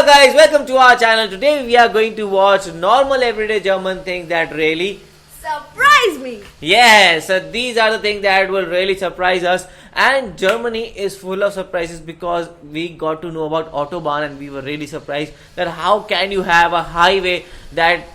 Hello guys, welcome to our channel. Today we are going to watch normal everyday German things that really surprise me. Yes, so these are the things that will really surprise us, and Germany is full of surprises because we got to know about Autobahn and we were really surprised that how can you have a highway that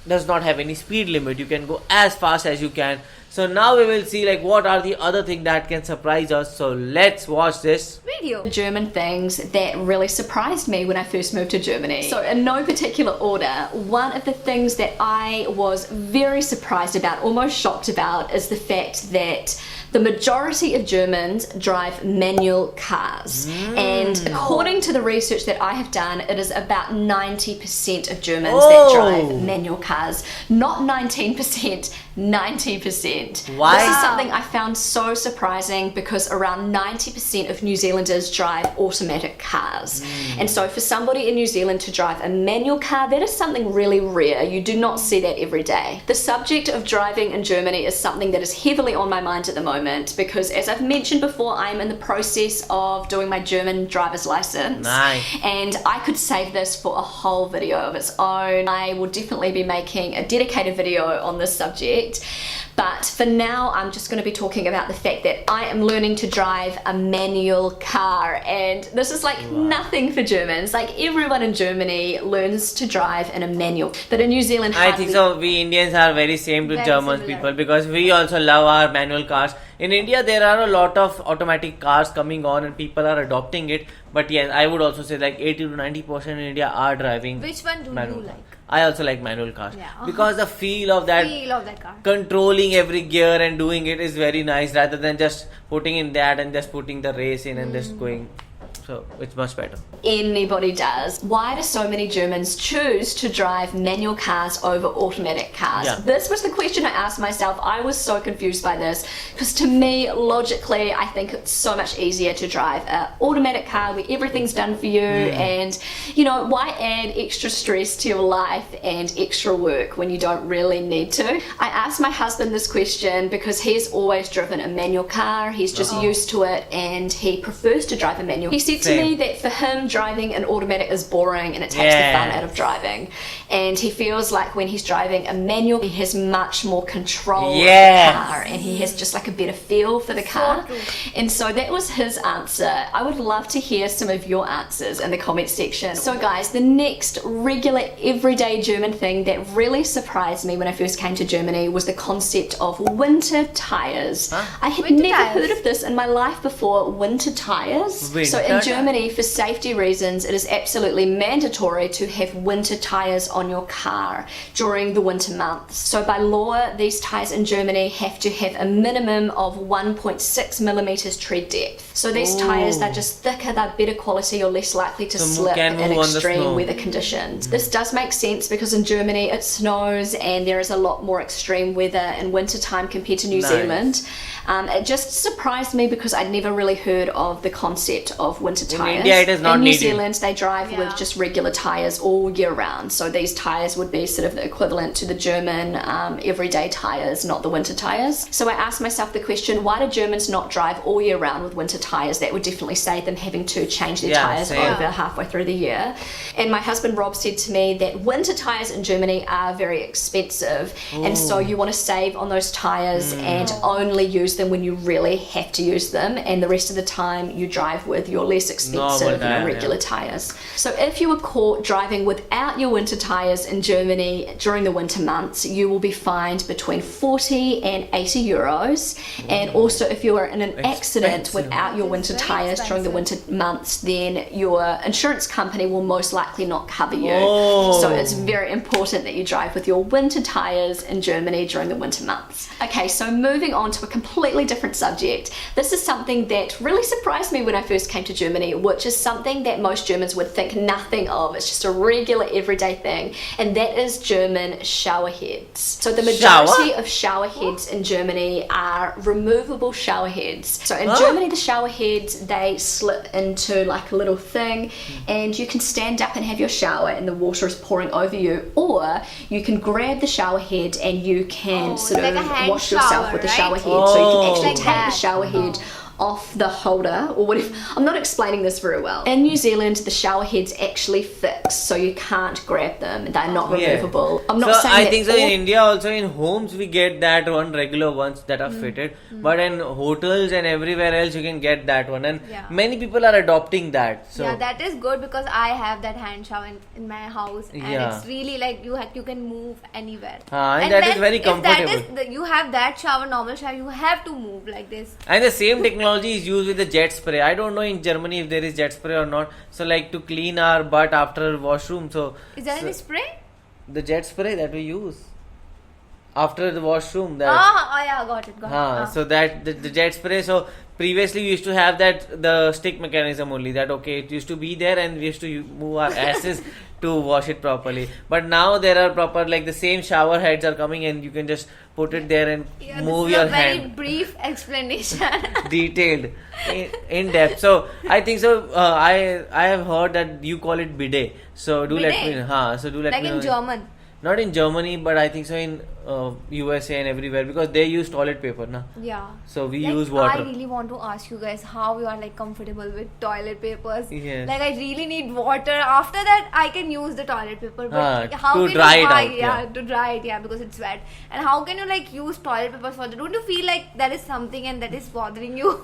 does not have any speed limit. You can go as fast as you can. So now we will see like what are the other things that can surprise us. So let's watch this video. German things that really surprised me when I first moved to Germany. So in no particular order, one of the things that I was very surprised about, almost shocked about, is the fact that the majority of Germans drive manual cars. And according to the research that I have done, it is about 90% of Germans that drive manual cars. Not 19%, 90%. Why? This is something I found so surprising because around 90% of New Zealanders drive automatic cars. And so for somebody in New Zealand to drive a manual car, that is something really rare. You do not see that every day. The subject of driving in Germany is something that is heavily on my mind at the moment because, as I've mentioned before, I'm in the process of doing my German driver's license. Nice. And I could save this for a whole video of its own. I will definitely be making a dedicated video on this subject. But for now, I'm just going to be talking about the fact that I am learning to drive a manual car. And this is like nothing for Germans. Like everyone in Germany learns to drive in a manual. But in New Zealand, I think so. We Indians are very same to Very German similar. people because we also love our manual cars. In India, there are a lot of automatic cars coming on and people are adopting it. But yes, I would also say like 80 to 90% in India are driving. Which one do manual. you like? I also like manual cars Yeah. because the feel of that Feel of that car. controlling every gear and doing it is very nice rather than just putting in that and just putting the race in and just going. So it's much better. Anybody does. Why do so many Germans choose to drive manual cars over automatic cars? Yeah. This was the question I asked myself. I was so confused by this because to me, logically, I think it's so much easier to drive an automatic car where everything's done for you and, you know, why add extra stress to your life and extra work when you don't really need to? I asked my husband this question because he's always driven a manual car. He's just used to it and he prefers to drive a manual. He said to me that for him driving an automatic is boring and it takes the fun out of driving, and he feels like when he's driving a manual he has much more control of the car and he has just like a better feel for the car. And so that was his answer. I would love to hear some of your answers in the comment section. So guys, the next regular everyday German thing that really surprised me when I first came to Germany was the concept of winter tires. I had Winter never tires. heard of this in my life before. Winter tires. So in Germany, for safety reasons, it is absolutely mandatory to have winter tires on your car during the winter months. So by law, these tires in Germany have to have a minimum of 1.6 millimeters tread depth. So these tires, they're just thicker, they're better quality, you're less likely to slip in extreme weather conditions. This does make sense because in Germany it snows and there is a lot more extreme weather in winter time compared to New Zealand. It just surprised me because I'd never really heard of the concept of winter tires. In India, it is not in New needed. Zealand, they drive with just regular tires all year round. So these tires would be sort of the equivalent to the German everyday tires, not the winter tires. So I asked myself the question, why do Germans not drive all year round with winter tires? That would definitely save them having to change their tires over halfway through the year. And my husband Rob said to me that winter tires in Germany are very expensive. And so you want to save on those tires and only use them when you really have to use them, and the rest of the time you drive with your less expensive regular tires. So if you were caught driving without your winter tires in Germany during the winter months, you will be fined between 40 and 80 euros. And also if you are in an accident without your winter tires during the winter months, then your insurance company will most likely not cover you. So it's very important that you drive with your winter tires in Germany during the winter months. Okay, so moving on to a completely different subject. This is something that really surprised me when I first came to Germany, which is something that most Germans would think nothing of. It's just a regular everyday thing, and that is German shower heads. So the majority of shower heads in Germany are removable shower heads. So in Germany, the shower heads, they slip into like a little thing and you can stand up and have your shower and the water is pouring over you, or you can grab the shower head and you can sort like of a hand wash yourself shower, with the right? shower head. So you can actually Like take that. the shower head off the holder, or whatever. I'm not explaining this very well. In New Zealand, the shower heads actually fix, so you can't grab them. They're not removable. I'm not saying I that think so. In India, also in homes, we get that one regular ones that are fitted. But in hotels and everywhere else, you can get that one, and many people are adopting that. So yeah, that is good because I have that hand shower in my house, and it's really like you can move anywhere. And that is very comfortable. If that is you have that shower, normal shower, you have to move like this. And the same technology is used with the jet spray. I don't know in Germany if there is jet spray or not. So like to clean our butt after washroom. So is there any spray? The jet spray that we use after the washroom. Got it. So that the jet spray. So previously we used to have that the stick mechanism only. That it used to be there, and we used to move our asses to wash it properly. But now there are proper like the same shower heads are coming, and you can just put it there and move your hand. Very brief explanation. Detailed, in depth. So I think so. I have heard that you call it bidet. So do let me. So do let me know. Like in German. Not in Germany, but I think so in USA and everywhere, because they use toilet paper, na? Yeah. So we use water. I really want to ask you guys how you are like comfortable with toilet papers. Yes. Like I really need water. After that, I can use the toilet paper. But how to can dry you it buy? out, To dry it, because it's wet. And how can you like use toilet paper for that? Don't you feel like that is something and that is bothering you?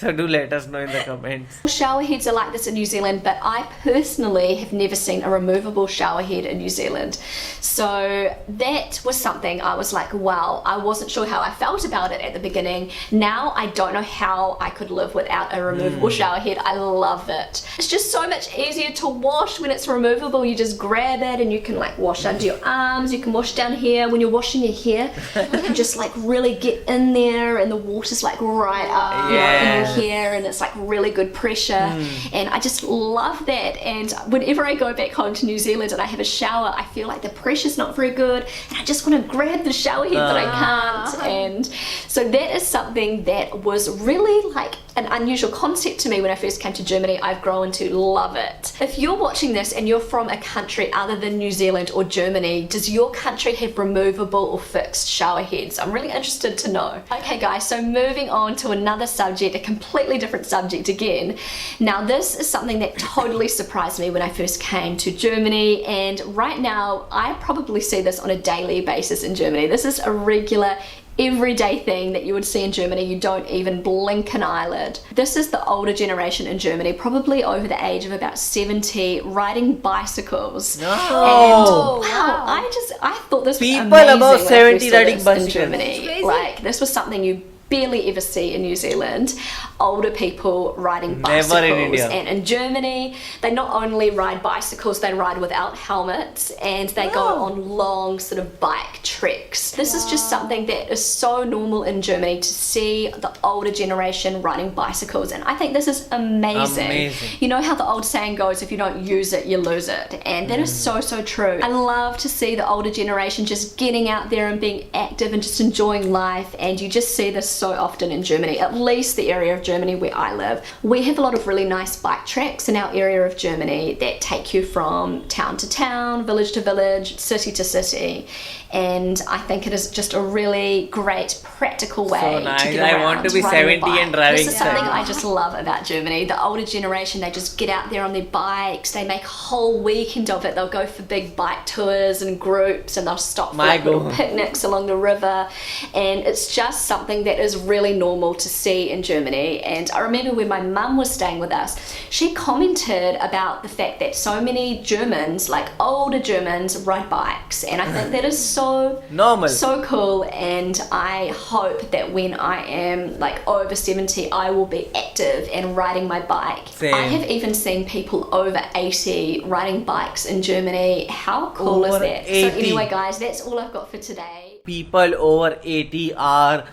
So do let us know in the comments. Shower heads are like this in New Zealand, but I personally have never seen a removable shower head in New Zealand. So that was something I was like, wow, I wasn't sure how I felt about it at the beginning. Now I don't know how I could live without a removable shower head. I love it. It's just so much easier to wash when it's removable. You just grab it and you can like wash under your arms, you can wash down here. When you're washing your hair, you can just like really get in there and the water's like right up in your hair, and it's like really good pressure. And I just love that. And whenever I go back home to New Zealand and I have a shower, I feel like the pressure's not very good, and I just want to grab the shower head, but I can't. And so that is something that was really like an unusual concept to me when I first came to Germany. I've grown to love it. If you're watching this and you're from a country other than New Zealand or Germany, does your country have removable or fixed shower heads? I'm really interested to know. Okay guys, so moving on to another subject, a completely different subject again. Now this is something that totally surprised me when I first came to Germany, and right now I probably see this on a daily basis in Germany. This is a regular everyday thing that you would see in Germany. You don't even blink an eyelid. This is the older generation in Germany, probably over the age of about 70, riding bicycles. No. And wow, I thought this was people amazing about when I 70 first saw riding this bicycles. in Germany. Crazy. Like this was something you barely ever see in New Zealand. Older people riding bicycles. Never in India. And in Germany, they not only ride bicycles, they ride without helmets, and they go on long sort of bike treks. This is just something that is so normal in Germany, to see the older generation riding bicycles, and I think this is amazing. You know how the old saying goes, if you don't use it, you lose it, and that is so true. I love to see the older generation just getting out there and being active and just enjoying life, and you just see this so often in Germany, at least the area of Germany where I live. We have a lot of really nice bike tracks in our area of Germany that take you from town to town, village to village, city to city, and I think it is just a really great practical way to get around. I want to be riding 70 and driving. This is something I just love about Germany. The older generation, they just get out there on their bikes, they make a whole weekend of it. They'll go for big bike tours and groups, and they'll stop for like little picnics along the river, and it's just something that is really normal to see in Germany. And I remember when my mum was staying with us, she commented about the fact that so many Germans, like older Germans, ride bikes, and I think that is so normal, so cool. And I hope that when I am like over 70, I will be active and riding my bike. Same. I have even seen people over 80 riding bikes in Germany. How cool is that? 80. So anyway guys, that's all I've got for today. People over 80 are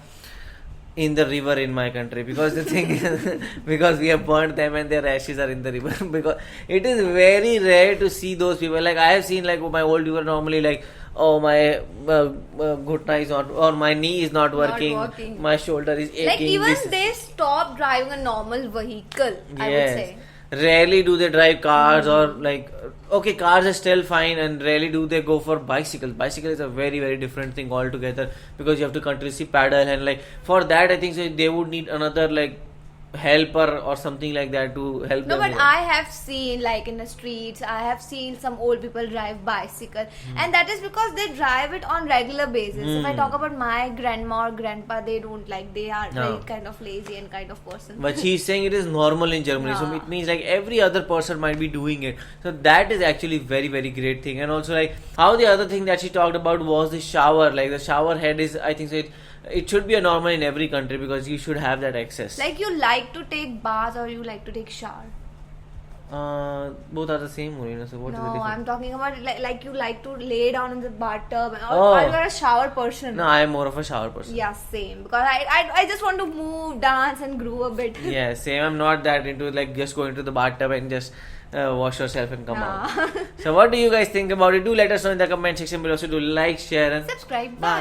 in the river in my country, because the thing is, because we have burnt them and their ashes are in the river. Because it is very rare to see those people. Like I have seen, like my old people normally like, oh my ghutna is not, or my knee is not working. My shoulder is aching. Like even they stop driving a normal vehicle, I would say. Rarely do they drive cars, or like, okay, cars are still fine, and rarely do they go for bicycles. Bicycle is a very different thing altogether, because you have to continuously paddle, and like for that I think so they would need another like helper or something like that to help No, them. but I have seen, like in the streets, I have seen some old people drive bicycle, and that is because they drive it on regular basis. If I talk about my grandma or grandpa, they don't like. They are No. very kind of lazy and kind of person. But she's saying it is normal in Germany, so Yeah. it means like every other person might be doing it. So that is actually very very great thing. And also like how the other thing that she talked about was the shower. Like the shower head is, I think so it should be a normal in every country because you should have that access. Like you like to take bath or you like to take shower? Both are the same, Marina. So what is the No, difference? I'm talking about like you like to lay down in the bathtub, or Oh. are you a shower person? No, I am more of a shower person. Yeah, same. Because I just want to move, dance, and groove a bit. Yeah, same. I'm not that into like just going to the bathtub and just wash yourself and come out. So what do you guys think about it? Do let us know in the comment section below. So do like, share, and Subscribe. bye. Bye.